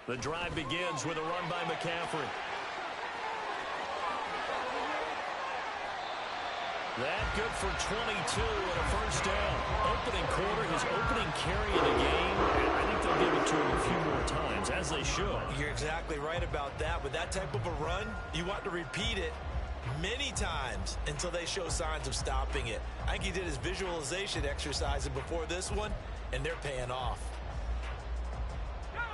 The drive begins with a run by McCaffrey. That good for 22 and a first down. Opening quarter, his opening carry in the game. I think they'll give it to him a few more times, as they should. You're exactly right about that. With that type of a run, you want to repeat it many times until they show signs of stopping it. I think he did his visualization exercises before this one, and they're paying off.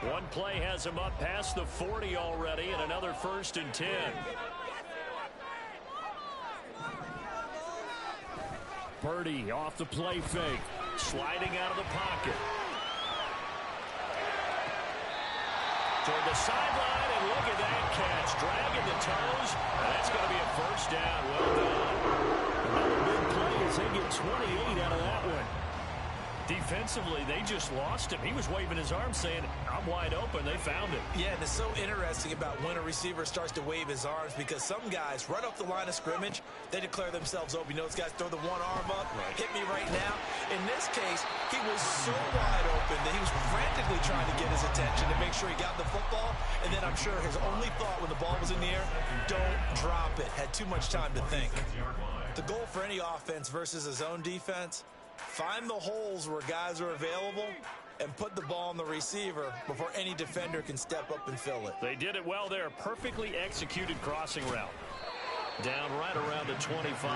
One play has him up past the 40 already, and another 1st and 10. Purdy off the play fake, sliding out of the pocket. Toward the sideline, and look at that catch. Dragging the toes, and that's going to be a first down. Well done. Another big play as they get 28 out of that one. Defensively, they just lost him. He was waving his arms saying, I'm wide open. They found him. Yeah, and it's so interesting about when a receiver starts to wave his arms because some guys, right off the line of scrimmage, they declare themselves open. You know, those guys throw the one arm up, hit me right now. In this case, he was so wide open that he was frantically trying to get his attention to make sure he got the football. And then I'm sure his only thought when the ball was in the air, don't drop it. Had too much time to think. The goal for any offense versus his own defense, find the holes where guys are available and put the ball on the receiver before any defender can step up and fill it. They did it well there. Perfectly executed crossing route. Down right around the 25.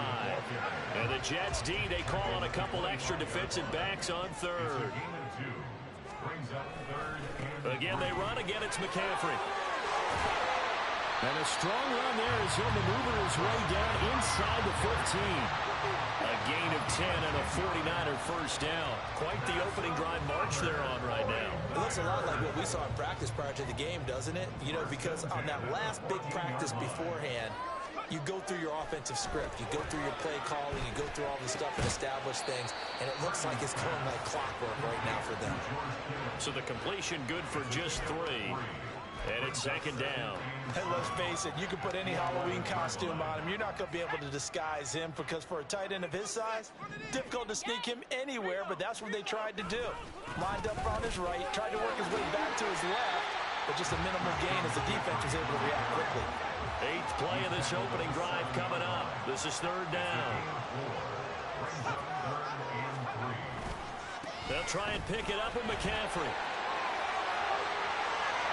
And the Jets D, they call on a couple extra defensive backs on 3rd. Again, they run. Again, it's McCaffrey. And a strong run there as he'll maneuver his way down inside the 15. A gain of 10 and a 49er first down. Quite the opening drive march they're on right now. It looks a lot like what we saw in practice prior to the game, doesn't it? You know, because on that last big practice beforehand, you go through your offensive script. You go through your play calling. You go through all the stuff and establish things. And it looks like it's going like clockwork right now for them. So the completion good for just 3. And it's 2nd down. Hey, let's face it, you can put any Halloween costume on him. You're not going to be able to disguise him because for a tight end of his size, difficult to sneak him anywhere, but that's what they tried to do. Lined up on his right, tried to work his way back to his left, but just a minimal gain as the defense was able to react quickly. 8th play of this opening drive coming up. This is 3rd down. They'll try and pick it up with McCaffrey.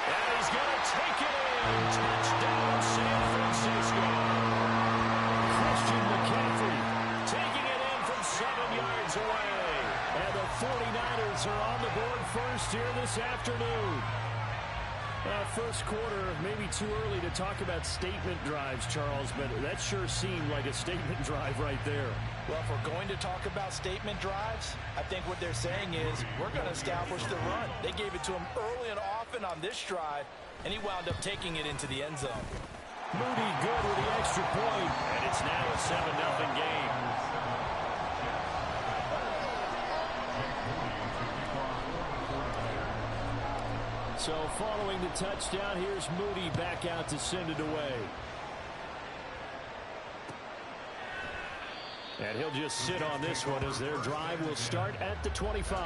And he's going to take it in. Touchdown, San Francisco. Christian McCaffrey taking it in from 7 yards away. And the 49ers are on the board first here this afternoon. First quarter, maybe too early to talk about statement drives, Charles, but that sure seemed like a statement drive right there. Well, if we're going to talk about statement drives, I think what they're saying is we're going to establish the run. They gave it to him early and often on this drive, and he wound up taking it into the end zone. Moody good with the extra point, and it's now a 7-0 game. So following the touchdown, here's Moody back out to send it away. And he'll just sit on this one as their drive will start at the 25.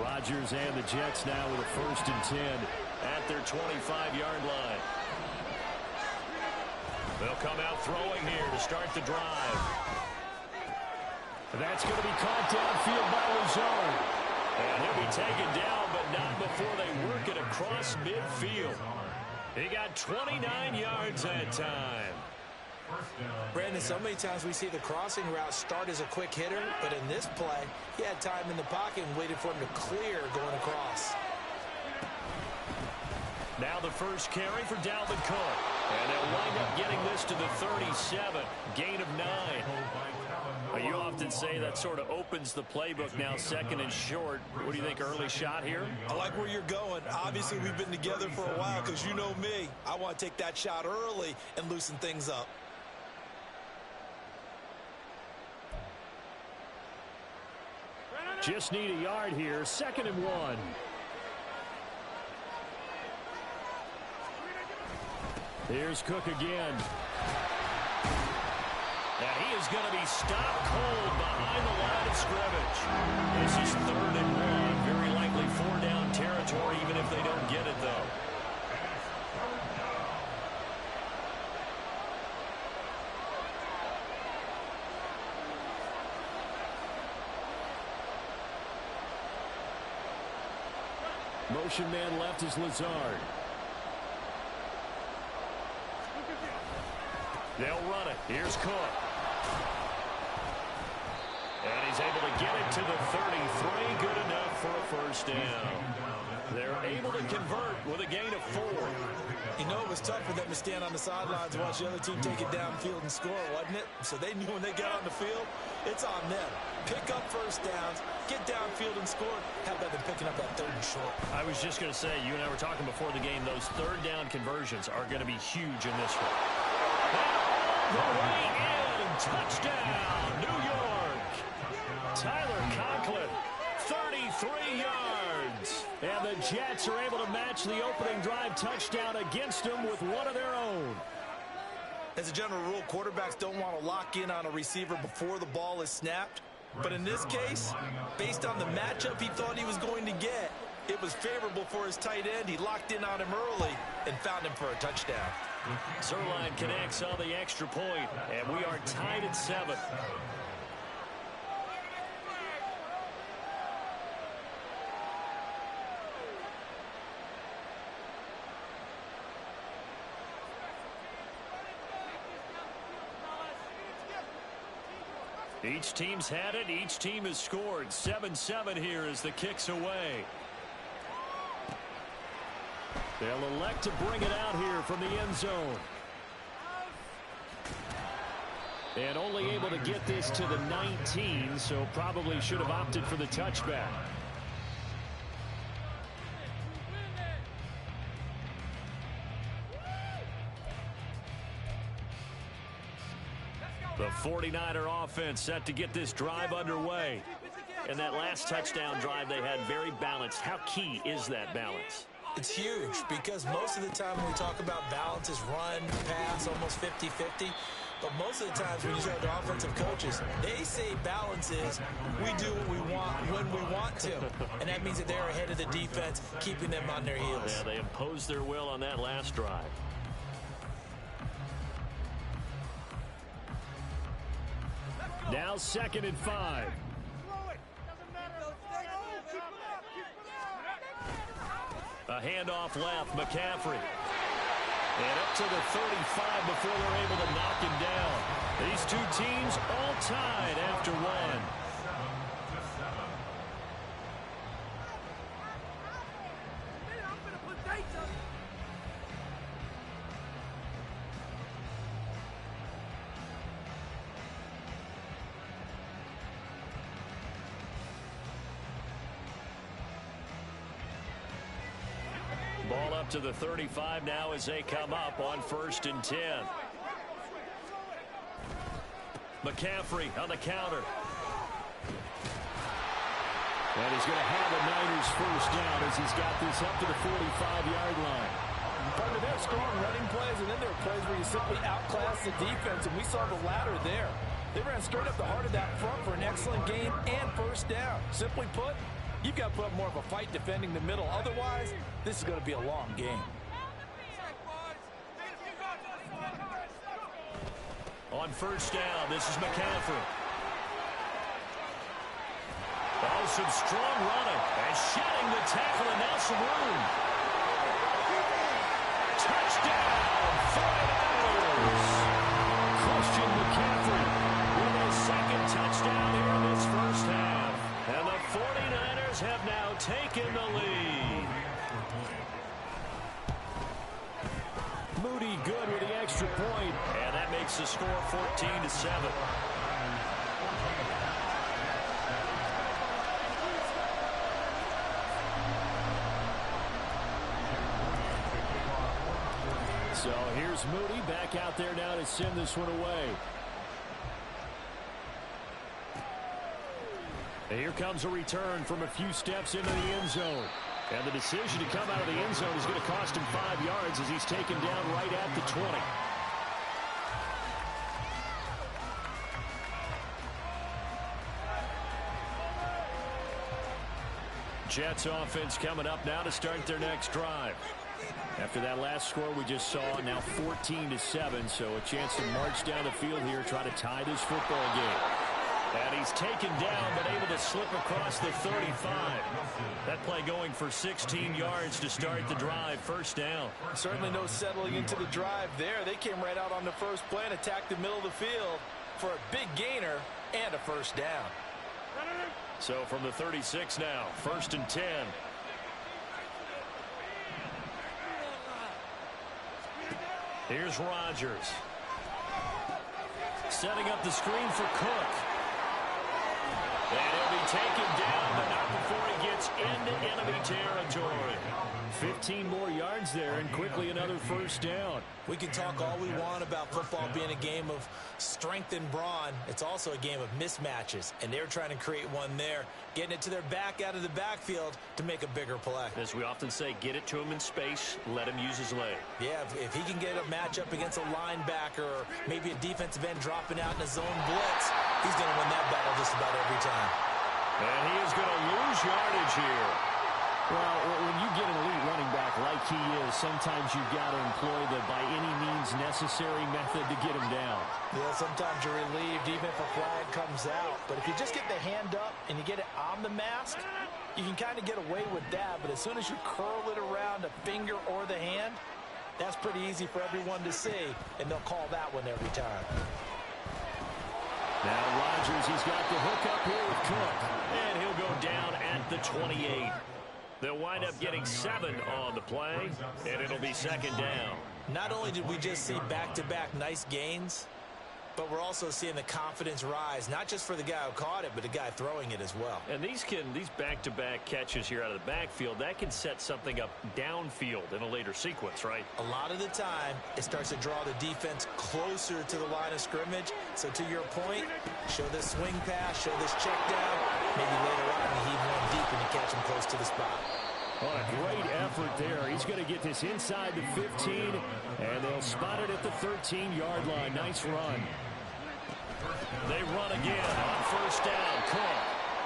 Rodgers and the Jets now with a 1st and 10 at their 25-yard line. They'll come out throwing here to start the drive. That's going to be caught downfield by Lazard. And he'll be taken down, but not before they work it across midfield. He got 29 yards that time. Brandon, so many times we see the crossing route start as a quick hitter, but in this play, he had time in the pocket and waited for him to clear going across. Now the first carry for Dalvin Cook. And they'll wind up getting this to the 37. Gain of 9. You often say that sort of opens the playbook now, 2nd and short. What do you think, early shot here? I like where you're going. Obviously, we've been together for a while because you know me. I want to take that shot early and loosen things up. Just need a yard here. 2nd and 1. Here's Cook again. And he is going to be stopped cold behind the line of scrimmage. This is 3rd and 1. Very likely 4-down territory, even if they don't get it, though. Motion man left is Lazard. They'll run it. Here's Cook. And he's able to get it to the 33. Good enough for a first down. They're able to convert with a gain of 4. You know, it was tough for them to stand on the sidelines and watch the other team take it downfield and score, wasn't it? So they knew when they got on the field, it's on them. Pick up first downs, get downfield and score. How about them picking up that 3rd and short? I was just going to say, you and I were talking before the game, those 3rd down conversions are going to be huge in this one. And all the way in, touchdown, New York. Tyler Conklin, 33 yards. And the Jets are able to match the opening drive touchdown against them with one of their own. As a general rule, quarterbacks don't want to lock in on a receiver before the ball is snapped. But in this case, based on the matchup he thought he was going to get, it was favorable for his tight end. He locked in on him early and found him for a touchdown. Zerline connects on the extra point, and we are tied at 7. Each team's had it. Each team has scored. 7-7 here as the kick's away. They'll elect to bring it out here from the end zone. And only able to get this to the 19, so probably should have opted for the touchback. The 49er offense set to get this drive underway. And that last touchdown drive they had very balanced. How key is that balance? It's huge because most of the time when we talk about balance is run, pass, almost 50-50. But most of the times when you talk to offensive coaches, they say balance is we do what we want when we want to. And that means that they're ahead of the defense, keeping them on their heels. Yeah, they imposed their will on that last drive. Now 2nd and 5. A handoff left, McCaffrey. And up to the 35 before they're able to knock him down. These two teams all tied after one. Ball up to the 35 now as they come up on 1st and 10. McCaffrey on the counter. And he's going to have a Niners first down as he's got this up to the 45-yard line. Partner, there are strong running plays, and then there are plays where you simply outclass the defense, and we saw the latter there. They ran straight up the heart of that front for an excellent gain and first down. Simply put, you've got to put up more of a fight defending the middle. Otherwise, this is going to be a long game. On first down, this is McCaffrey. Oh, some strong running. And shedding the tackle, and now some room. Touchdown, 49ers. Christian McCaffrey with his 2nd touchdown here in this first half. And the 49ers have now taken the lead. Moody good with the extra point, and that makes the score 14-7. So here's Moody back out there now to send this one away. And here comes a return from a few steps into the end zone. And the decision to come out of the end zone is going to cost him 5 yards as he's taken down right at the 20. Jets offense coming up now to start their next drive. After that last score we just saw, now 14-7, so a chance to march down the field here, try to tie this football game. And he's taken down, but able to slip across the 35. That play going for 16 yards to start the drive, first down. Certainly no settling into the drive there. They came right out on the first play and attacked the middle of the field for a big gainer and a first down. So from the 36 now, 1st and 10. Here's Rodgers. Setting up the screen for Cook. And he'll be taken down, but not before he gets into enemy territory. 15 more yards there, and quickly another first down. We can talk all we want about football being a game of strength and brawn. It's also a game of mismatches, and they're trying to create one there, getting it to their back out of the backfield to make a bigger play. As we often say, get it to him in space, let him use his leg. Yeah, if he can get a matchup against a linebacker or maybe a defensive end dropping out in a zone blitz, he's going to win that battle just about every time. And he is going to lose yardage here. Well, when you get an elite running back like he is, sometimes you've got to employ the by any means necessary method to get him down. Yeah, sometimes you're relieved even if a flag comes out. But if you just get the hand up and you get it on the mask, you can kind of get away with that. But as soon as you curl it around a finger or the hand, that's pretty easy for everyone to see, and they'll call that one every time. Now Rodgers, he's got the hook up here with Cook, and he'll go down at the 28. They'll wind up getting 7 on the play, and it'll be 2nd down. Not only did we just see back-to-back nice gains, but we're also seeing the confidence rise, not just for the guy who caught it, but the guy throwing it as well. And these back-to-back catches here out of the backfield, that can set something up downfield in a later sequence, right? A lot of the time, it starts to draw the defense closer to the line of scrimmage. So to your point, show this swing pass, show this check down. Maybe later on, you heave one deep and you catch him close to the spot. What a great effort there. He's going to get this inside the 15, and they'll spot it at the 13-yard line. Nice run. They run again on first down. Cook.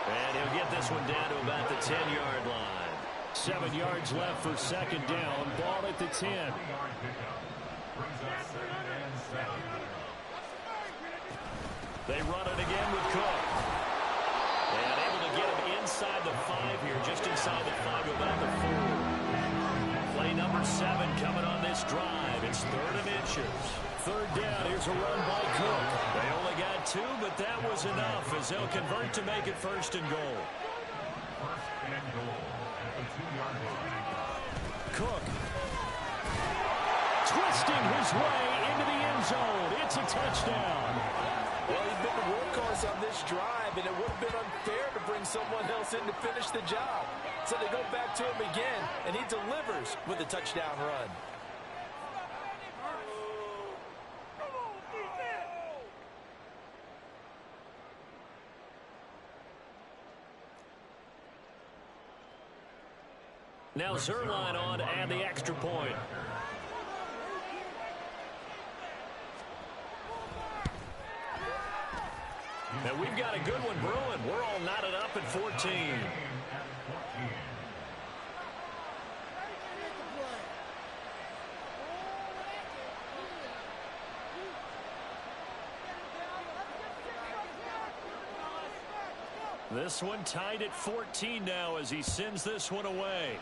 And he'll get this one down to about the 10-yard line. 7 yards left for 2nd down. Ball at the 10. They run it again with Cook. And able to get him inside the 5 here, just inside the 5 to about the 4. Play number 7 coming on this drive. It's 3rd and inches. 3rd down. Here's a run by Cook. They only got 2, but that was enough as they'll convert to make it 1st and goal. Cook twisting his way into the end zone. It's a touchdown. Well, he's been the workhorse on this drive, and it would have been unfair to bring someone else in to finish the job. So they go back to him again, and he delivers with a touchdown run. Now Zerline on to add the extra point. And we've got a good one brewing. We're all knotted up at 14. This one tied at 14 now as he sends this one away.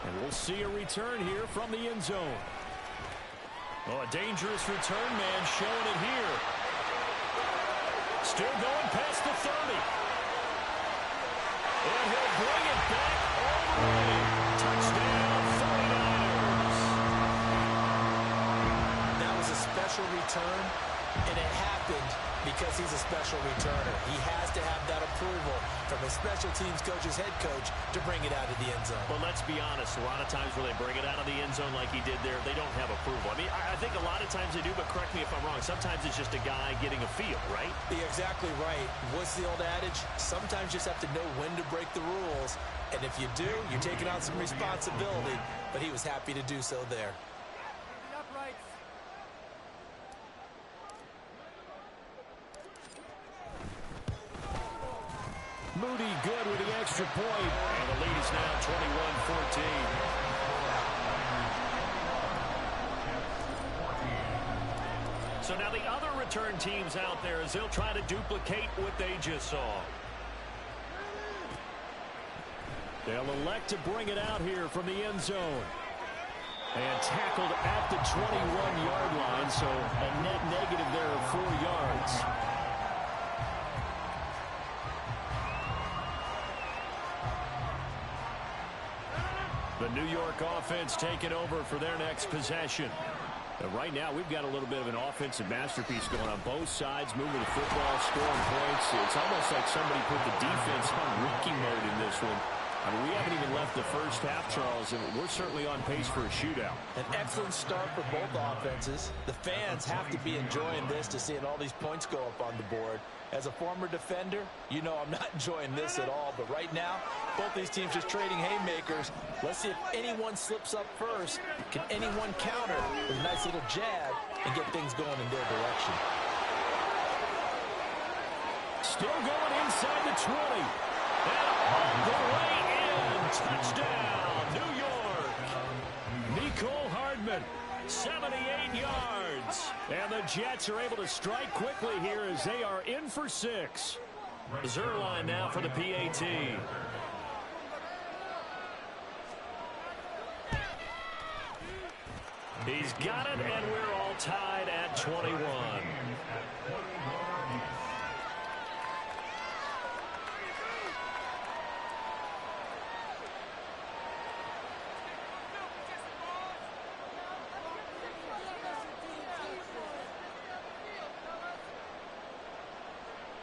And we'll see a return here from the end zone. Oh, a dangerous return man showing it here. Still going past the 30. And he'll bring it back all the way. Touchdown, 49ers. That was a special return, and it happened because he's a special returner. He has to have that approval from his special teams coach's head coach to bring it out of the end zone. But let's be honest, a lot of times when they bring it out of the end zone like he did there, they don't have approval. I mean, I think a lot of times they do, but correct me if I'm wrong. Sometimes it's just a guy getting a feel, right? You're exactly right. What's the old adage? Sometimes you just have to know when to break the rules. And if you do, you're taking on some responsibility. But he was happy to do so there. Moody good with the extra point. And the lead is now 21-14. So now the other return teams out there as they'll try to duplicate what they just saw. They'll elect to bring it out here from the end zone. And tackled at the 21-yard line, so a net negative there of 4 yards. The New York offense taking over for their next possession. Right now, we've got a little bit of an offensive masterpiece going on both sides, moving the football, scoring points. It's almost like somebody put the defense on rookie mode in this one. I mean, we haven't even left the first half, Charles, and we're certainly on pace for a shootout. An excellent start for both offenses. The fans have to be enjoying this to seeing all these points go up on the board. As a former defender, you know I'm not enjoying this at all. But right now, both these teams just trading haymakers. Let's see if anyone slips up first. Can anyone counter with a nice little jab and get things going in their direction? Still going inside the 20. And all the way in. Touchdown, New York. Nicole Hardman, 78 yards. And the Jets are able to strike quickly here as they are in for 6. Zerline now for the PAT. He's got it, and we're all tied at 21.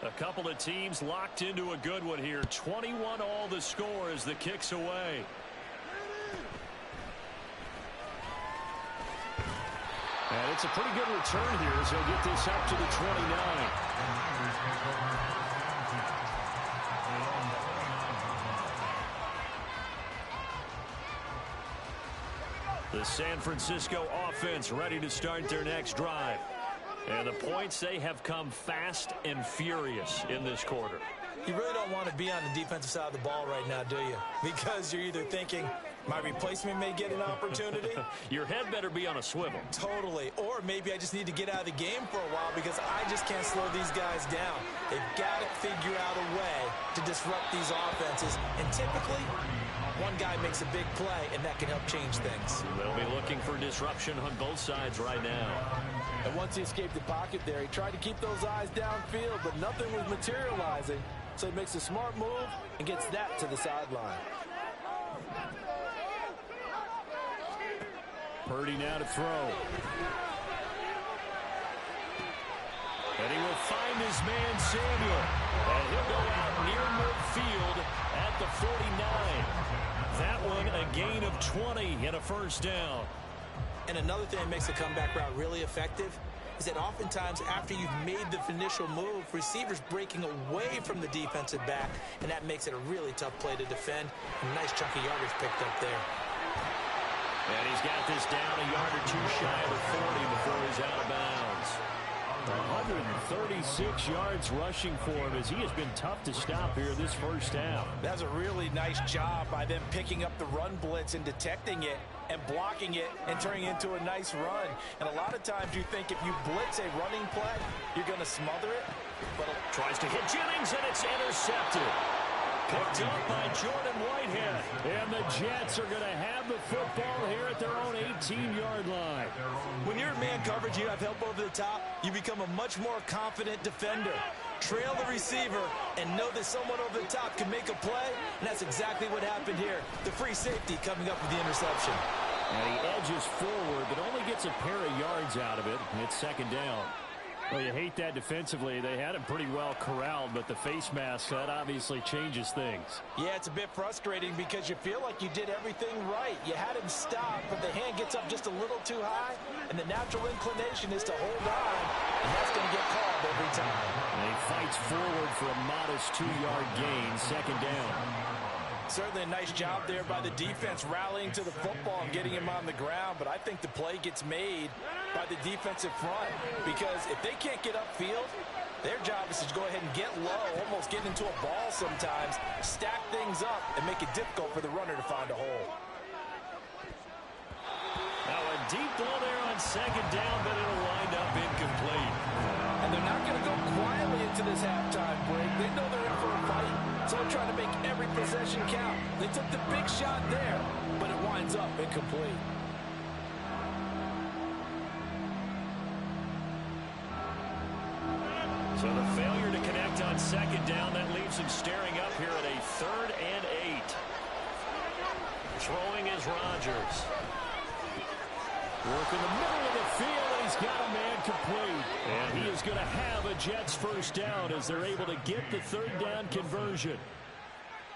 A couple of teams locked into a good one here. 21 all the score as the kick's away. And it's a pretty good return here as they'll get this up to the 29. The San Francisco offense ready to start their next drive. And the points, they have come fast and furious in this quarter. You really don't want to be on the defensive side of the ball right now, do you? Because you're either thinking, my replacement may get an opportunity. Your head better be on a swivel. Totally. Or maybe I just need to get out of the game for a while because I just can't slow these guys down. They've got to figure out a way to disrupt these offenses. And typically, one guy makes a big play, and that can help change things. They'll be looking for disruption on both sides right now. And once he escaped the pocket there, he tried to keep those eyes downfield, but nothing was materializing. So he makes a smart move and gets that to the sideline. Purdy now to throw. And he will find his man Samuel. And he'll go out near midfield at the 49. That one a gain of 20 and a first down. And another thing that makes the comeback route really effective is that oftentimes after you've made the initial move, receivers breaking away from the defensive back, and that makes it a really tough play to defend. A nice chunk of yardage picked up there. And he's got this down a yard or two shy of the 40 before he's out of bounds. 136 yards rushing for him as he has been tough to stop here this first half. That's a really nice job by them picking up the run blitz and detecting it and blocking it and turning it into a nice run. And a lot of times you think if you blitz a running play, you're going to smother it. But tries to hit Jennings, and it's intercepted. Picked up by Jordan Whitehead. And the Jets are going to have the football here at their own 18-yard line. When you're in man coverage, you have help over the top, you become a much more confident defender. Trail the receiver and know that someone over the top can make a play, and that's exactly what happened here. The free safety coming up with the interception. And he edges forward, but only gets a pair of yards out of it, and it's second down. Well, you hate that defensively. They had him pretty well corralled, but the face mask, that obviously changes things. Yeah, it's a bit frustrating because you feel like you did everything right. You had him stop, but the hand gets up just a little too high, and the natural inclination is to hold on, and that's going to get called every time. And he fights forward for a modest 2-yard gain, second down. Certainly a nice job there by the defense rallying to the football and getting him on the ground, but I think the play gets made by the defensive front because if they can't get upfield, Their job is to go ahead and get low, almost get into a ball sometimes, stack things up, and make it difficult for the runner to find a hole. Now a deep ball there on second down, but it'll wind up incomplete. And they're not going to go quietly into this halftime break. They know they're in for a fight, so they're trying to make every possession count. They took the big shot there, but it winds up incomplete. So the failure to connect on second down, that leaves him staring up here at a 3rd and 8. Throwing is Rodgers. Work in the middle of the field, and he's got a man complete. And he is going to have a Jets first down as they're able to get the 3rd down conversion.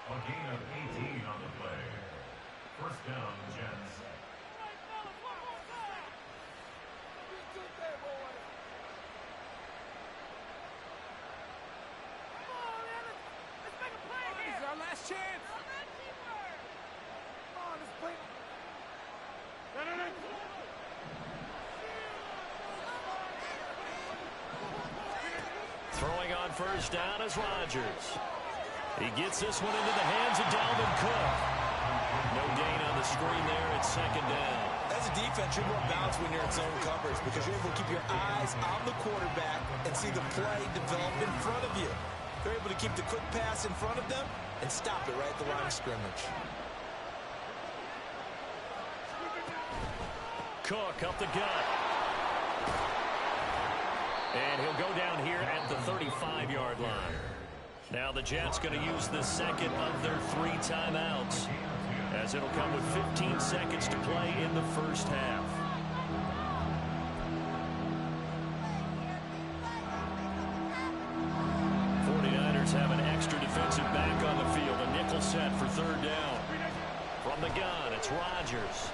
A gain of 18 on the play. First down, Jets. Throwing on first down is Rodgers. He gets this one into the hands of Dalvin Cook. No gain on the screen there at second down. As a defense, you're more balanced when you're in zone coverage because you're able to keep your eyes on the quarterback and see the play develop in front of you. They're able to keep the quick pass in front of them and stop it right at the line of scrimmage. Cook up the gut. And he'll go down here at the 35-yard line. Now the Jets going to use the second of their 3 timeouts, as it'll come with 15 seconds to play in the first half. Have an extra defensive back on the field. A nickel set for 3rd down. From the gun, it's Rodgers.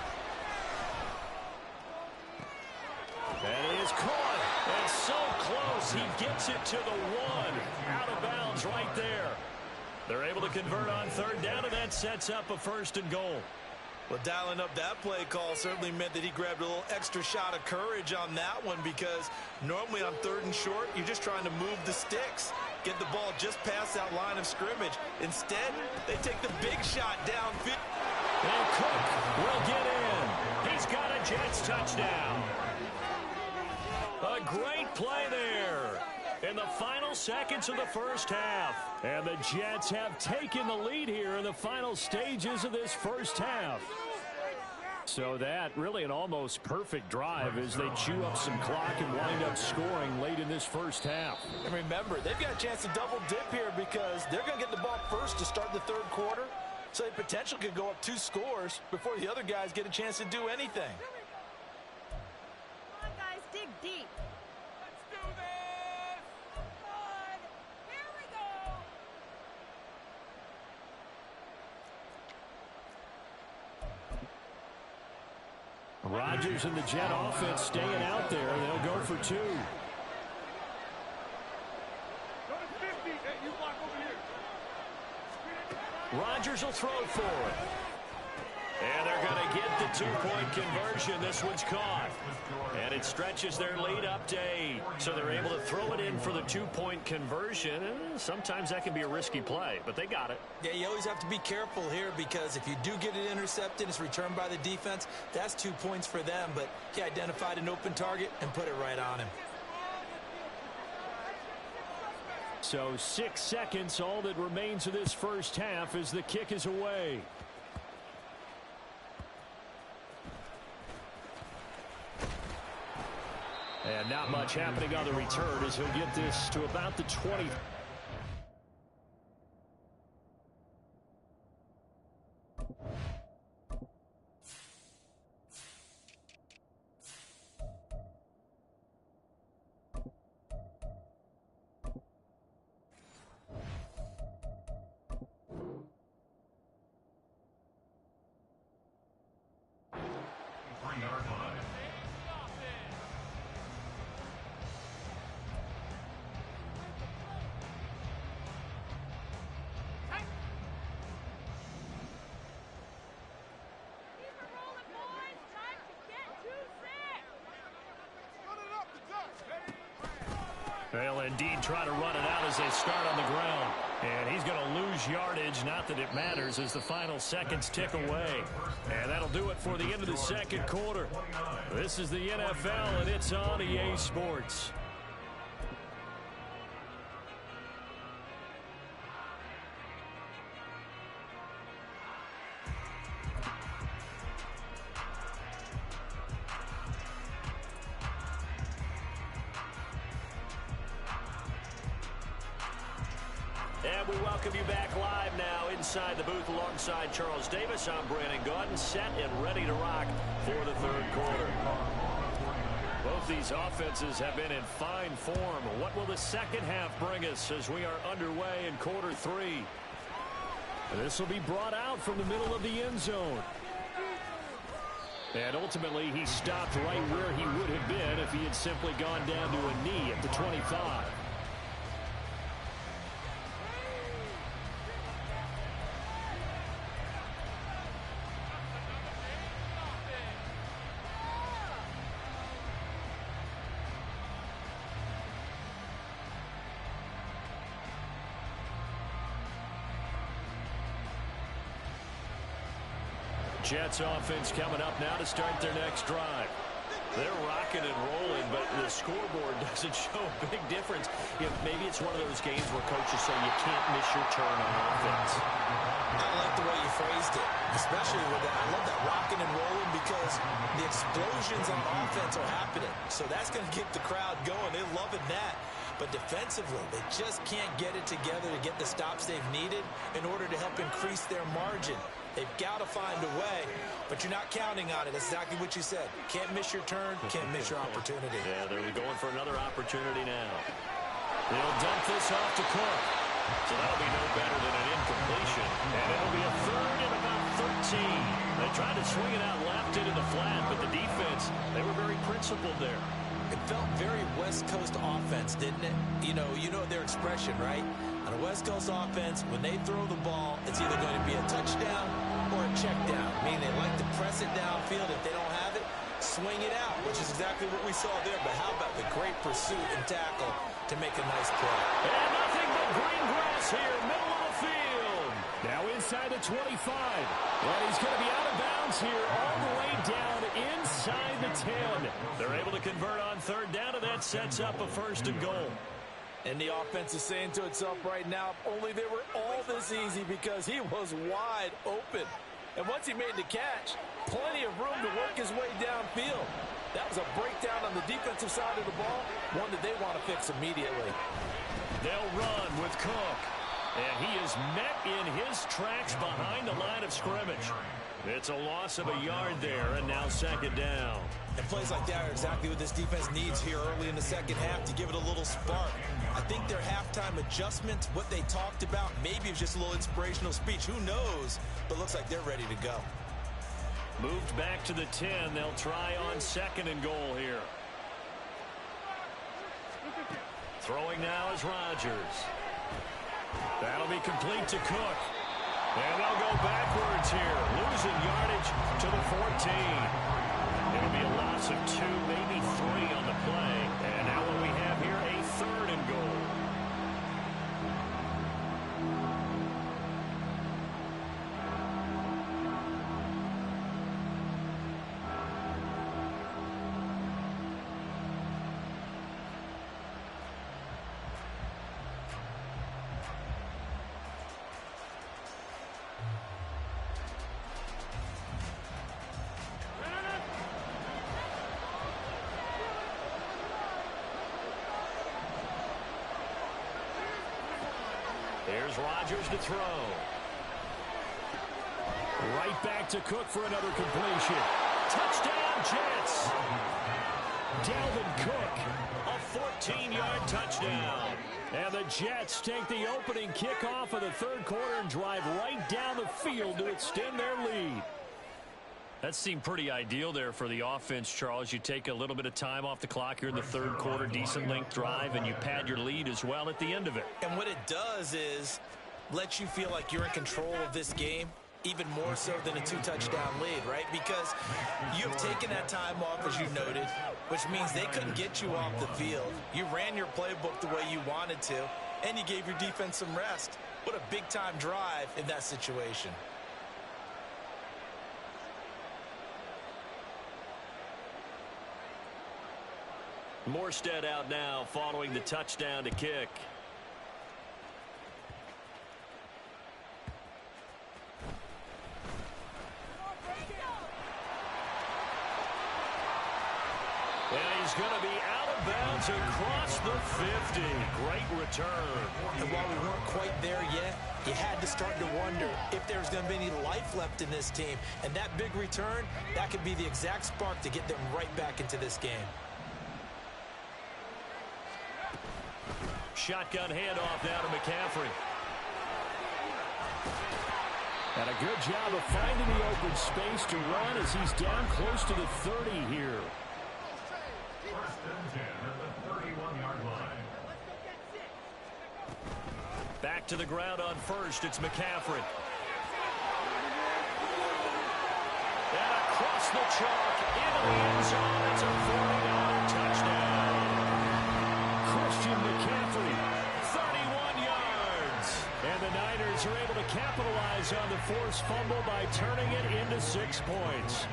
That is caught. And so close. He gets it to the 1. Out of bounds right there. They're able to convert on 3rd down, and that sets up a 1st and goal. Well, dialing up that play call certainly meant that he grabbed a little extra shot of courage on that one, because normally on 3rd and short, you're just trying to move the sticks, get the ball just past that line of scrimmage. Instead, they take the big shot downfield. And Cook will get in. He's got a Jets touchdown. A great play there in the final seconds of the first half. And the Jets have taken the lead here in the final stages of this first half. So that really an almost perfect drive as they chew up some clock and wind up scoring late in this first half. And remember, they've got a chance to double dip here because they're going to get the ball first to start the 3rd quarter. So they potentially could go up 2 scores before the other guys get a chance to do anything. Come on, guys, dig deep. Let's do this! Come on! Here we go! Rodgers and the Jet offense staying out there. They'll go for 2. Rodgers will throw it for it. And they're going to get the 2-point conversion. This one's caught. And it stretches their lead up to 8. So they're able to throw it in for the 2-point conversion. And sometimes that can be a risky play, but they got it. Yeah, you always have to be careful here, because if you do get it intercepted, it's returned by the defense. That's 2 points for them, but he identified an open target and put it right on him. So 6 seconds, all that remains of this first half as the kick is away. And not much happening on the return as he'll get this to about the 20. indeed try to run it out as they start on the ground. And he's going to lose yardage. Not that it matters as the final seconds tick away. And that'll do it for the end of the second quarter. This is the NFL, and it's on EA Sports. And we welcome you back live now inside the booth alongside Charles Davis. I'm Brandon Gaudin, set and ready to rock for the third quarter. Both these offenses have been in fine form. What will the second half bring us as we are underway in quarter three? This will be brought out from the middle of the end zone. And ultimately, he stopped right where he would have been if he had simply gone down to a knee at the 25. Jets offense coming up now to start their next drive. They're rocking and rolling, but the scoreboard doesn't show a big difference. Maybe it's one of those games where coaches say you can't miss your turn on offense. I like the way you phrased it, especially with that. I love that rocking and rolling because the explosions on offense are happening. So that's going to get the crowd going. They're loving that. But defensively, they just can't get it together to get the stops they've needed in order to help increase their margin. They've got to find a way, but you're not counting on it. That's exactly what you said. Can't miss your turn, can't miss your opportunity. Yeah, they're going for another opportunity now. They'll dump this off to Cook. So that'll be no better than an incompletion. And it'll be a third and about 13. They tried to swing it out left into the flat, but the defense, they were very principled there. It felt very West Coast offense, didn't it? You know their expression, right? On a West Coast offense, when they throw the ball, it's either going to be a touchdown or a check down. Meaning they like to press it downfield. If they don't have it, swing it out, which is exactly what we saw there. But how about the great pursuit and tackle to make a nice play? And nothing but green grass here, middle of the field. Now inside the 25. And he's going to be out of bounds here all the way down inside the 10. They're able to convert on third down, and that sets up a first and goal. And the offense is saying to itself right now, only they were all this easy because he was wide open. And once he made the catch, plenty of room to work his way downfield. That was a breakdown on the defensive side of the ball, one that they want to fix immediately. They'll run with Cook. And he is met in his tracks behind the line of scrimmage. It's a loss of a yard there, and now second down. And plays like that are exactly what this defense needs here early in the second half to give it a little spark. I think their halftime adjustments, what they talked about, maybe it was just a little inspirational speech. Who knows? But looks like they're ready to go. Moved back to the 10. They'll try on second and goal here. Throwing now is Rodgers. That'll be complete to Cook. And they'll go backwards here, losing yardage to the 14. It'll be a loss of 2, maybe 3 on the play. And now what we have here, a third and goal. Here's Rodgers to throw. Right back to Cook for another completion. Touchdown, Jets. Dalvin Cook, a 14-yard touchdown. And the Jets take the opening kickoff of the third quarter and drive right down the field to extend their lead. That seemed pretty ideal there for the offense, Charles. You take a little bit of time off the clock here in the third quarter, decent length drive, and you pad your lead as well at the end of it. And what it does is let you feel like you're in control of this game. even more so than a 2-touchdown lead, right? Because you've taken that time off, as you noted, which means they couldn't get you off the field. You ran your playbook the way you wanted to, and you gave your defense some rest. What a big-time drive in that situation. Morstead out now following the touchdown to kick. And he's going to be out of bounds across the 50. Great return. And while we weren't quite there yet, you had to start to wonder if there's going to be any life left in this team. And that big return, that could be the exact spark to get them right back into this game. Shotgun handoff now to McCaffrey. And a good job of finding the open space to run as he's down close to the 30 here. First and 10 at the 31-yard line. Back to the ground on first. It's McCaffrey. And across the chalk into the end zone. It's a 49er touchdown. Christian McCaffrey, 31 yards. And the Niners are able to capitalize on the forced fumble by turning it into 6 points.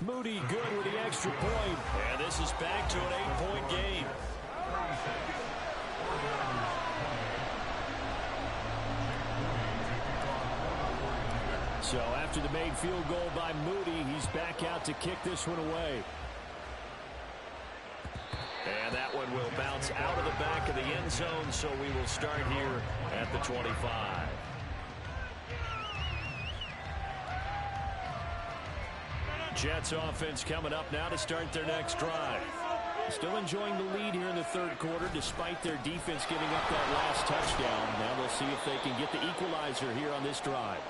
Moody good with the extra point. And this is back to an 8-point game. So after the made field goal by Moody, he's back out to kick this one away. And that one will bounce out of the back of the end zone, so we will start here at the 25. Jets offense coming up now to start their next drive. Still enjoying the lead here in the third quarter despite their defense giving up that last touchdown. Now they'll see if they can get the equalizer here on this drive.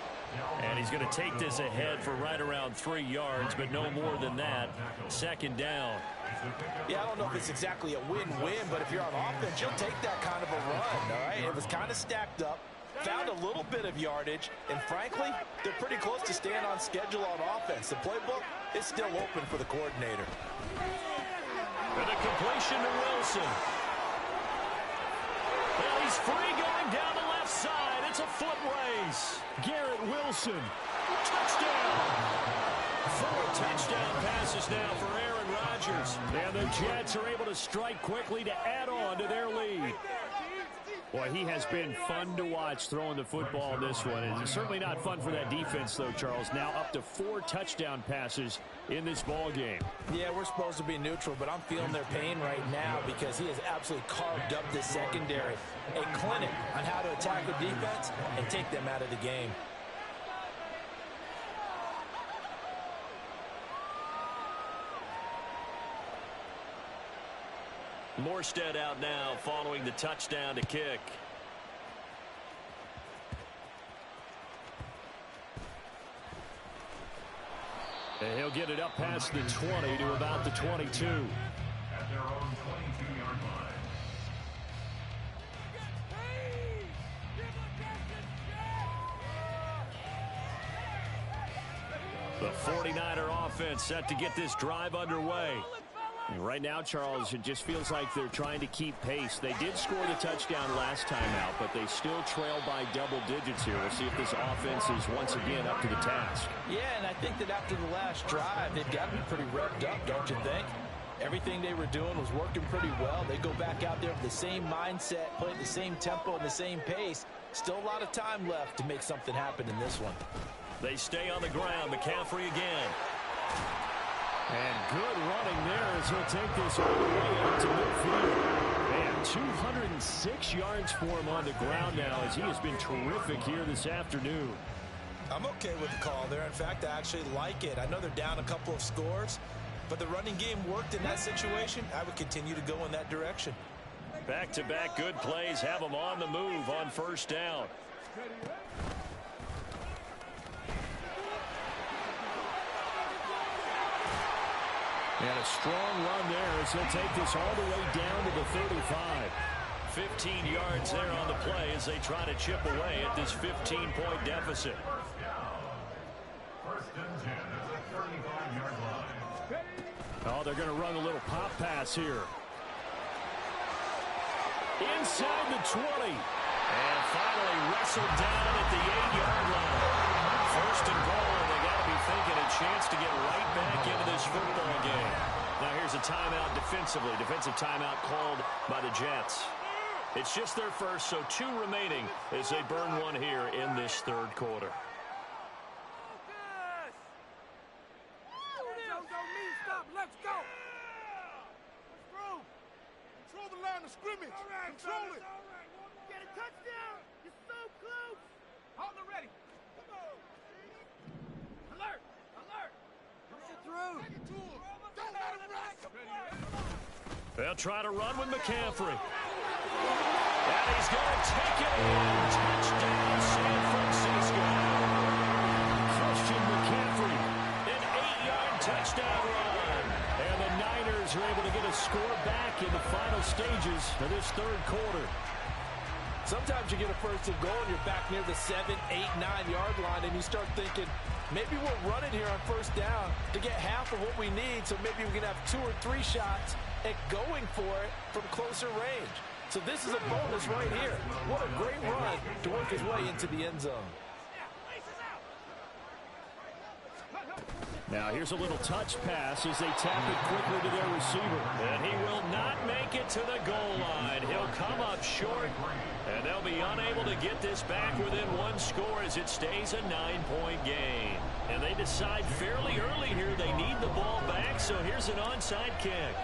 And he's going to take this ahead for right around 3 yards, but no more than that. Second down. Yeah, I don't know if it's exactly a win-win, but if you're on offense, you'll take that kind of a run, all right? It was kind of stacked up, found a little bit of yardage, and frankly, they're pretty close to staying on schedule on offense. The playbook is still open for the coordinator. And a completion to Wilson. Well, he's free going down the left side. It's a foot race. Garrett Wilson. Touchdown. 4 touchdown passes now for Aaron Rodgers. And the Jets are able to strike quickly to add on to their lead. Boy, he has been fun to watch throwing the football in this one. It's certainly not fun for that defense, though, Charles. Now up to 4 touchdown passes in this ball game. Yeah, we're supposed to be neutral, but I'm feeling their pain right now because he has absolutely carved up this secondary. A clinic on how to attack the defense and take them out of the game. Morstead out now following the touchdown to kick. And he'll get it up past the 20 to about the 22. At their own 22-yard line. The 49er offense set to get this drive underway. And right now, Charles, it just feels like they're trying to keep pace. They did score the touchdown last time out, but they still trail by double digits here. We'll see if this offense is once again up to the task. Yeah, and I think that after the last drive, they've got to be pretty revved up, don't you think? Everything they were doing was working pretty well. They go back out there with the same mindset, play at the same tempo and the same pace. Still a lot of time left to make something happen in this one. They stay on the ground. McCaffrey again. And good running there as he'll take this all the way out to midfield. Man, 206 yards for him on the ground now as he has been terrific here this afternoon. I'm okay with the call there. In fact, I actually like it. I know they're down a couple of scores, but the running game worked in that situation. I would continue to go in that direction. Back-to-back good plays have them on the move on first down. And a strong run there as he'll take this all the way down to the 35. 15 yards there on the play as they try to chip away at this 15-point deficit. First and 10 at the 35-yard line. Oh, they're going to run a little pop pass here. Inside the 20. And finally wrestled down at the 8-yard line. First and goal, and they got to be thinking a chance to get right back into this football game. Now here's a timeout defensively. Defensive timeout called by the Jets. It's just their first, so 2 remaining as they burn one here in this third quarter. Let's go. Control the line of scrimmage. Control it. Get a touchdown. You're so close. Hold it ready. Come on. Alert. Alert. Push it through. Take it to him. Don't let him rush. They'll try to run with McCaffrey. And he's going to take it in. Touchdown, San Francisco. Christian McCaffrey. An 8-yard touchdown run. And the Niners are able to get a score back in the final stages of this third quarter. Sometimes you get a first and goal and you're back near the 7, 8, 9-yard line and you start thinking, maybe we're running here on first down to get half of what we need, so maybe we can have 2 or 3 shots at going for it from closer range. So this is a bonus right here. What a great run to work his way into the end zone. Now here's a little touch pass as they tap it quickly to their receiver. And he will not make it to the goal line. He'll come up short, and they'll be unable to get this back within 1 score as it stays a 9-point game. And they decide fairly early here they need the ball back, so here's an onside kick.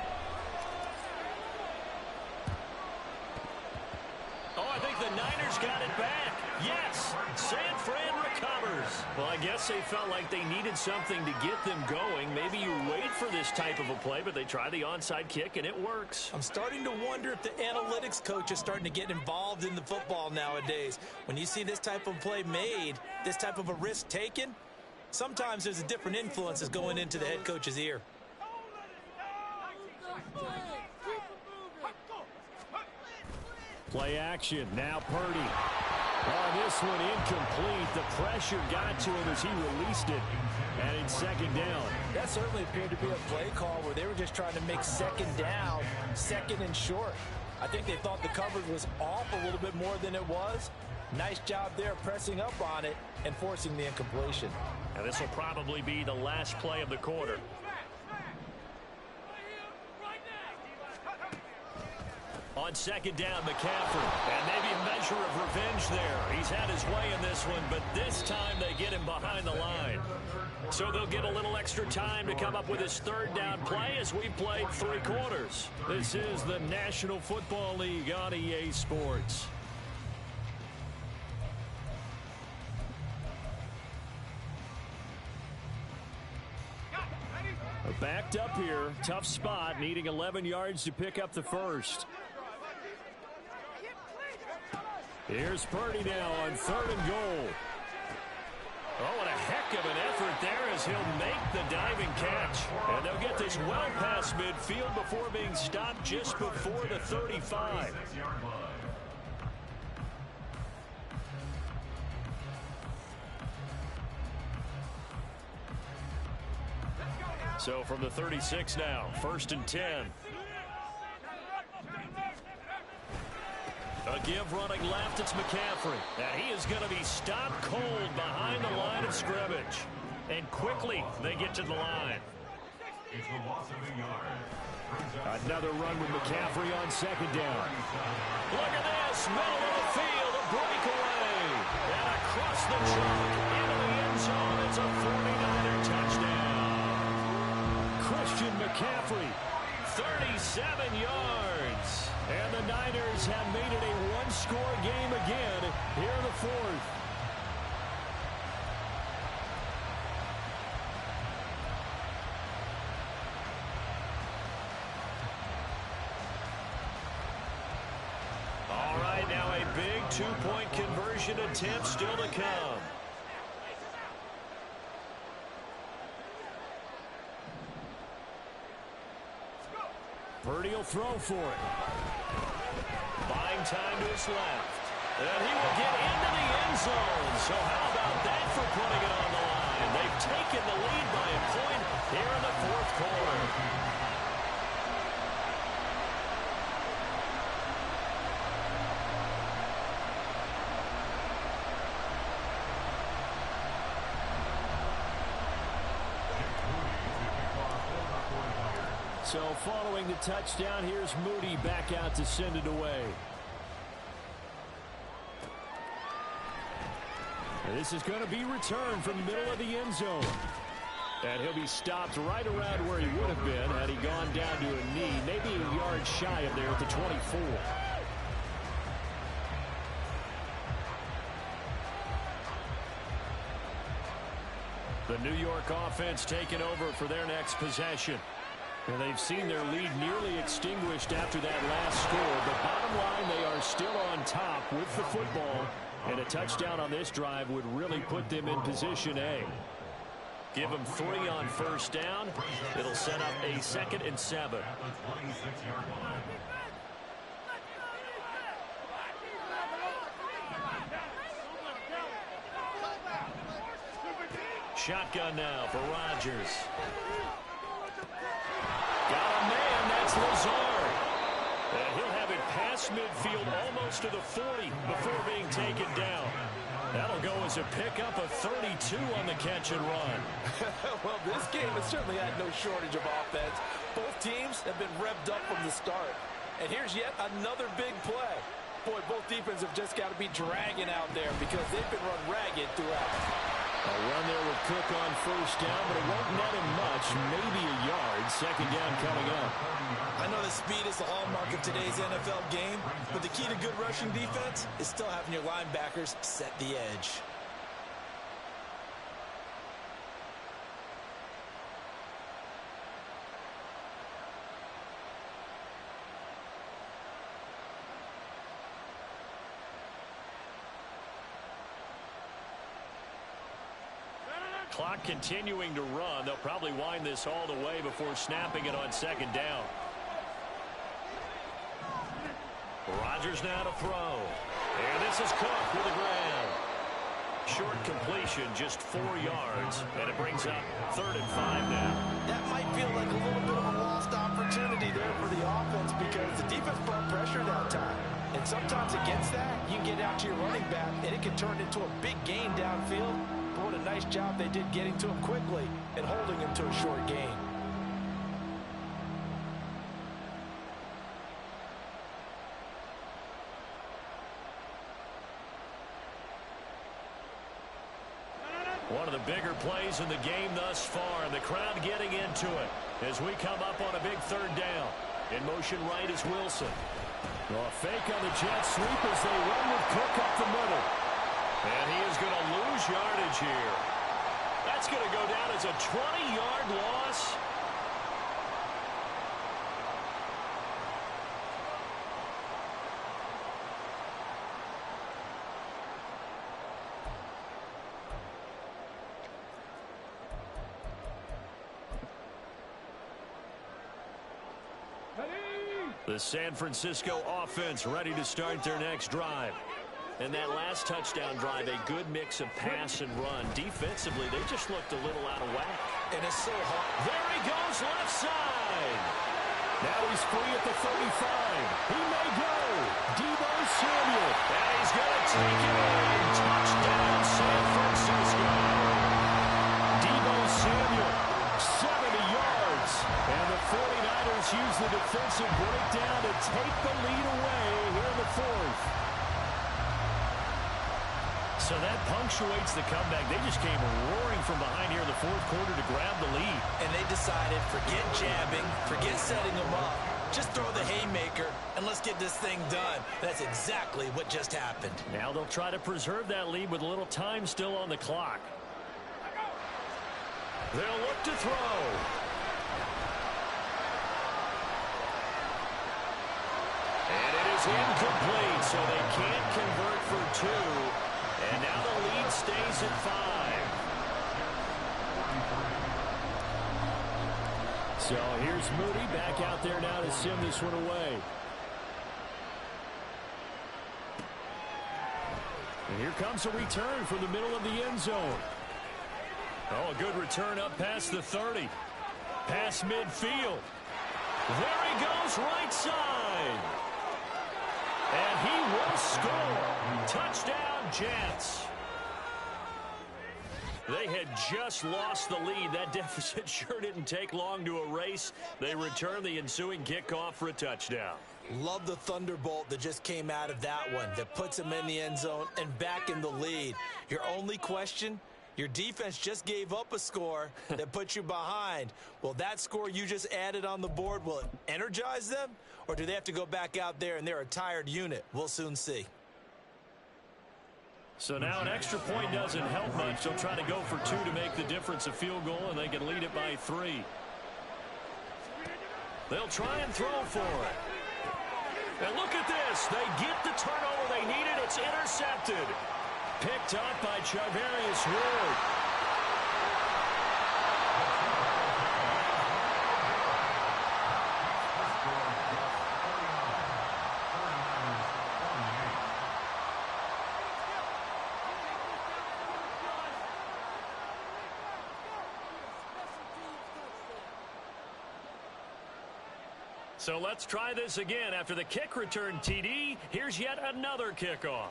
Oh, I think the Niners got it back. Yes, San Fran recovers. Well, I guess they felt like they needed something to get them going. Maybe you wait for this type of a play, but they try the onside kick, and it works. I'm starting to wonder if the analytics coach is starting to get involved in the football nowadays. When you see this type of play made, this type of a risk taken, sometimes there's a different influences going into the head coach's ear. Play action. Now Purdy. Oh, this one incomplete. The pressure got to him as he released it. And it's second down. That certainly appeared to be a play call where they were just trying to make second down, second and short. I think they thought the coverage was off a little bit more than it was. Nice job there pressing up on it and forcing the incompletion. And this will probably be the last play of the quarter. On second down, McCaffrey. And maybe a measure of revenge there. He's had his way in this one, but this time they get him behind the line. So they'll get a little extra time to come up with his third down play as we've played 3 quarters. This is the National Football League on EA Sports. Backed up here. Tough spot, needing 11 yards to pick up the first. Here's Purdy now on 3rd and goal. Oh, what a heck of an effort there as he'll make the diving catch. And they'll get this well past midfield before being stopped just before the 35. So from the 36 now, 1st and 10. A give running left, it's McCaffrey. And he is going to be stopped cold behind the line of scrimmage. And quickly they get to the line. It's the loss of a yard. Another run with McCaffrey on second down. Look at this, middle of the field, a breakaway. And across the chalk into the end zone, it's a 49er touchdown. Christian McCaffrey, 37 yards. And the Niners have made it a 1-score game again here in the 4th. All right, now a big 2-point conversion attempt still to come. Purdy will throw for it. Buying time to his left. And he will get into the end zone. So how about that for putting it on the line? They've taken the lead by a point here in the fourth quarter. So following the touchdown, here's Moody back out to send it away. And this is going to be returned from the middle of the end zone. And he'll be stopped right around where he would have been had he gone down to a knee, maybe a yard shy of there at the 24. The New York offense taking over for their next possession. And they've seen their lead nearly extinguished after that last score. But bottom line, they are still on top with the football. And a touchdown on this drive would really put them in position A. Give them 3 on first down. It'll set up a 2nd and 7. Shotgun now for Rodgers. Got a man, that's Lazard. And he'll have it past midfield almost to the 40 before being taken down. That'll go as a pickup of 32 on the catch and run. Well, this game has certainly had no shortage of offense. Both teams have been revved up from the start. And here's yet another big play. Boy, both defenses have just got to be dragging out there because they've been run ragged throughout. A run there with Cook on first down, but it won't net him much, maybe a yard. 2nd down coming up. I know that speed is the hallmark of today's NFL game, but the key to good rushing defense is still having your linebackers set the edge. Clock continuing to run. They'll probably wind this all the way before snapping it on 2nd down. Rodgers now to throw. And this is Cook with the ground. Short completion, just 4 yards. And it brings up 3rd and 5 now. That might feel like a little bit of a lost opportunity there for the offense because the defense brought pressure that time. And sometimes against that, you can get out to your running back, and it can turn into a big gain downfield. But what a nice job they did getting to him quickly and holding him to a short gain. One of the bigger plays in the game thus far, and the crowd getting into it as we come up on a big 3rd down. In motion right is Wilson. Well, a fake on the jet sweep as they run with Cook up the middle. And he is going to lose yardage here. That's going to go down as a 20-yard loss. The San Francisco offense ready to start their next drive. And that last touchdown drive, a good mix of pass and run. Defensively, they just looked a little out of whack. And it's so hard. There he goes, left side. Now he's free at the 35. He may go. Deebo Samuel. And he's going to take it in. Touchdown, San Francisco. Deebo Samuel, 70 yards. And the 49ers use the defensive breakdown to take the lead away here in the 4th. So that punctuates the comeback. They just came roaring from behind here in the 4th quarter to grab the lead. And they decided, forget jabbing, forget setting them up. Just throw the haymaker, and let's get this thing done. That's exactly what just happened. Now they'll try to preserve that lead with a little time still on the clock. They'll look to throw. And it is incomplete, so they can't convert for 2. And now the lead stays at 5. So here's Moody back out there now to send this one away. And here comes a return from the middle of the end zone. Oh, a good return up past the 30. Past midfield. There he goes, right side. And he will score. Touchdown, Jets. They had just lost the lead. That deficit sure didn't take long to erase. They return the ensuing kickoff for a touchdown. Love the thunderbolt that just came out of that one that puts him in the end zone and back in the lead. Your only question, your defense just gave up a score that put you behind. Well, that score you just added on the board, will it energize them? Or do they have to go back out there and they're a tired unit? We'll soon see. So now an extra point doesn't help much. They'll try to go for 2 to make the difference a field goal, and they can lead it by 3. They'll try and throw for it. And look at this. They get the turnover they needed. It's intercepted. Picked up by Charvarius Ward. So let's try this again. After the kick return TD, here's yet another kickoff.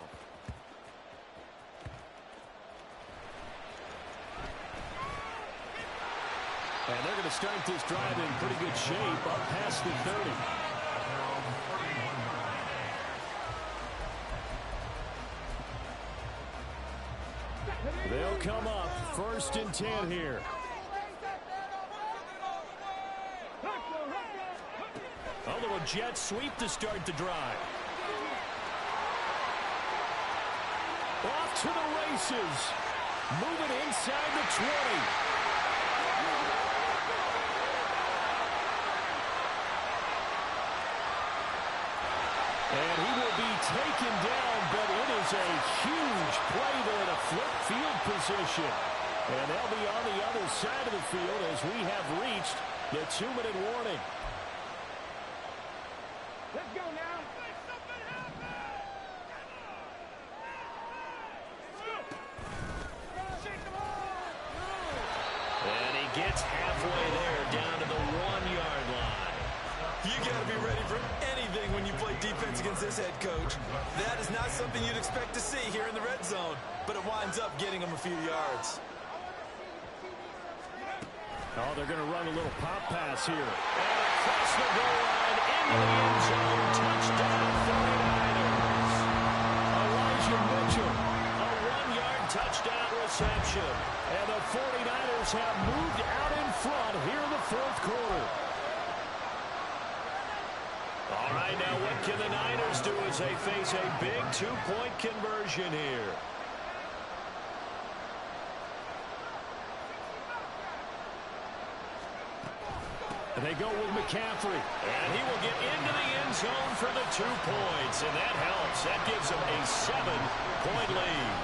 And they're going to start this drive in pretty good shape up past the 30. They'll come up 1st and 10 here. A little jet sweep to start the drive. Off to the races. Moving inside the 20. And he will be taken down, but it is a huge play there in a flip field position. And they'll be on the other side of the field as we have reached the 2-minute warning. Let's go now. And he gets halfway there down to the 1-yard line. You got to be ready for anything when you play defense against this head coach. That is not something you'd expect to see here in the red zone, but it winds up getting him a few yards. Oh, they're going to run a little pop pass here. And across the goal line into the end zone. Touchdown, 49ers. Elijah Mitchell, a 1-yard touchdown reception. And the 49ers have moved out in front here in the 4th quarter. All right, now what can the Niners do as they face a big 2-point conversion here? And they go with McCaffrey. And he will get into the end zone for the 2 points. And that helps. That gives them a 7-point lead.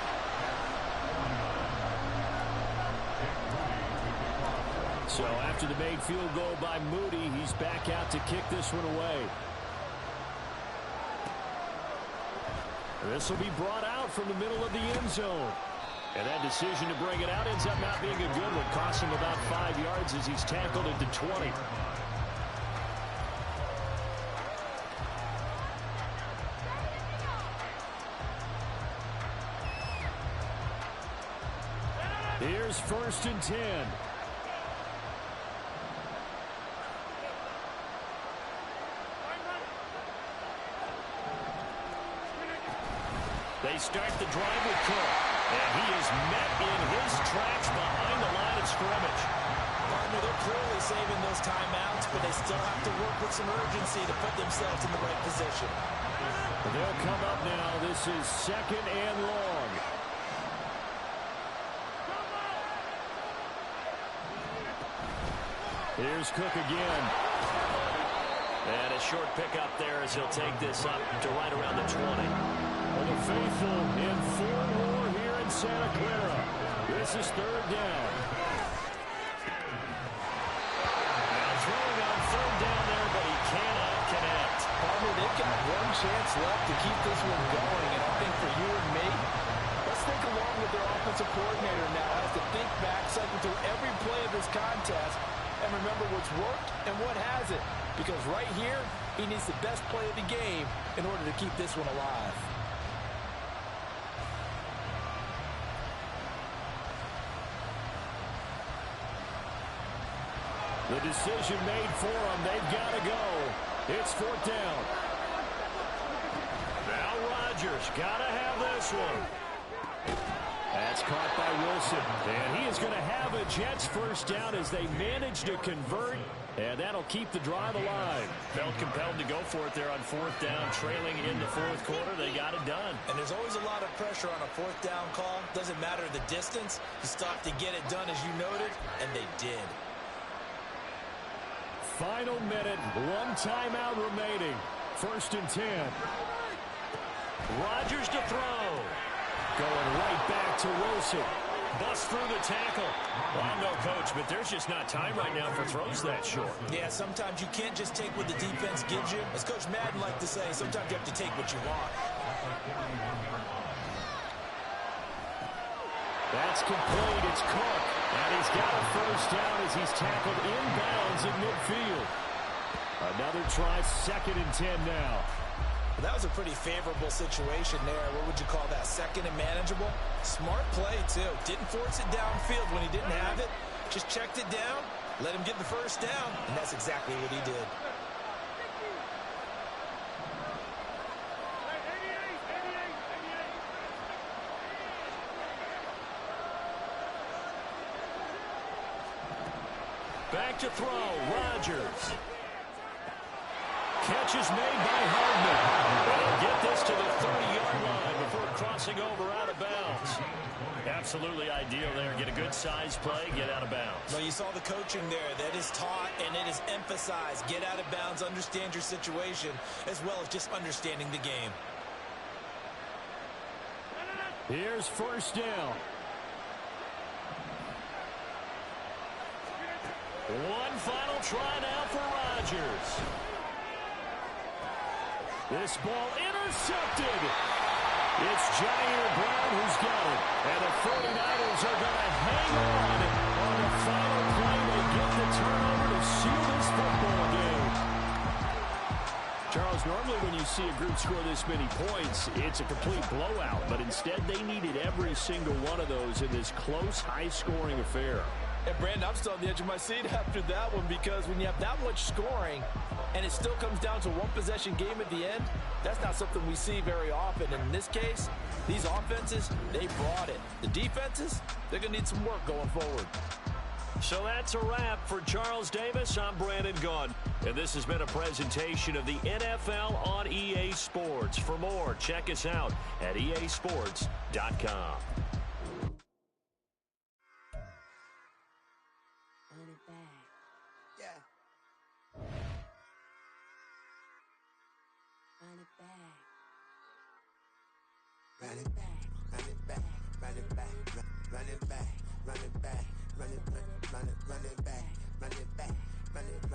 So after the made field goal by Moody, he's back out to kick this one away. This will be brought out from the middle of the end zone. And that decision to bring it out ends up not being a good one. Costs him about 5 yards as he's tackled at the 20. Here's 1st and 10. They start the drive with Cook. And he is met in his tracks behind the line of scrimmage. Partner, they're clearly saving those timeouts, but they still have to work with some urgency to put themselves in the right position. They'll come up now. This is 2nd and long. Here's Cook again. And a short pickup there as he'll take this up to right around the 20. Well, the faithful in full war here in Santa Clara. This is 3rd down. Now throwing on 3rd down there, but he cannot connect. Partner, they've got one chance left to keep this one going, and I think for you and me, think along with their offensive coordinator now has to think back, cycle through every play of this contest, and remember what's worked and what hasn't. Because right here, he needs the best play of the game in order to keep this one alive. The decision made for them. They've got to go. It's 4th down. Now Rodgers got to have this one. That's caught by Wilson. And he is going to have a Jets first down as they manage to convert. And that'll keep the drive alive. Felt compelled to go for it there on 4th down. Trailing in the 4th quarter. They got it done. And there's always a lot of pressure on a 4th down call. Doesn't matter the distance. You stop to get it done as you noted. And they did. Final minute, 1 timeout remaining. 1st and 10. Rodgers to throw. Going right back to Wilson. Busts through the tackle. Well, I'm no coach, but there's just not time right now for throws that short. Yeah, sometimes you can't just take what the defense gives you. As Coach Madden liked to say, sometimes you have to take what you want. That's complete. It's Cook. And he's got a first down as he's tackled inbounds at midfield. Another try, 2nd and 10 now. That was a pretty favorable situation there. What would you call that? 2nd and manageable? Smart play, too. Didn't force it downfield when he didn't have it. Just checked it down, let him get the first down, and that's exactly what he did. Back to throw, Rodgers. Catch is made by Hardman. They'll get this to the 30-yard line before crossing over out of bounds. Absolutely ideal there. Get a good size play, get out of bounds. Well, you saw the coaching there. That is taught and it is emphasized. Get out of bounds, understand your situation, as well as just understanding the game. Here's 1st down. One final try now for Rodgers. This ball intercepted. It's Jair Brown who's got it. And the 49ers are going to hang on the final play. They get the turnover to seal this football game. Charles, normally when you see a group score this many points, it's a complete blowout. But instead, they needed every single one of those in this close, high-scoring affair. And Brandon, I'm still on the edge of my seat after that one because when you have that much scoring and it still comes down to one possession game at the end, that's not something we see very often. And in this case, these offenses, they brought it. The defenses, they're going to need some work going forward. So that's a wrap for Charles Davis. I'm Brandon Gunn. And this has been a presentation of the NFL on EA Sports. For more, check us out at easports.com. Run it back, run it back, run it back, run it back, run it back, run it back, run it back, run it back, run it.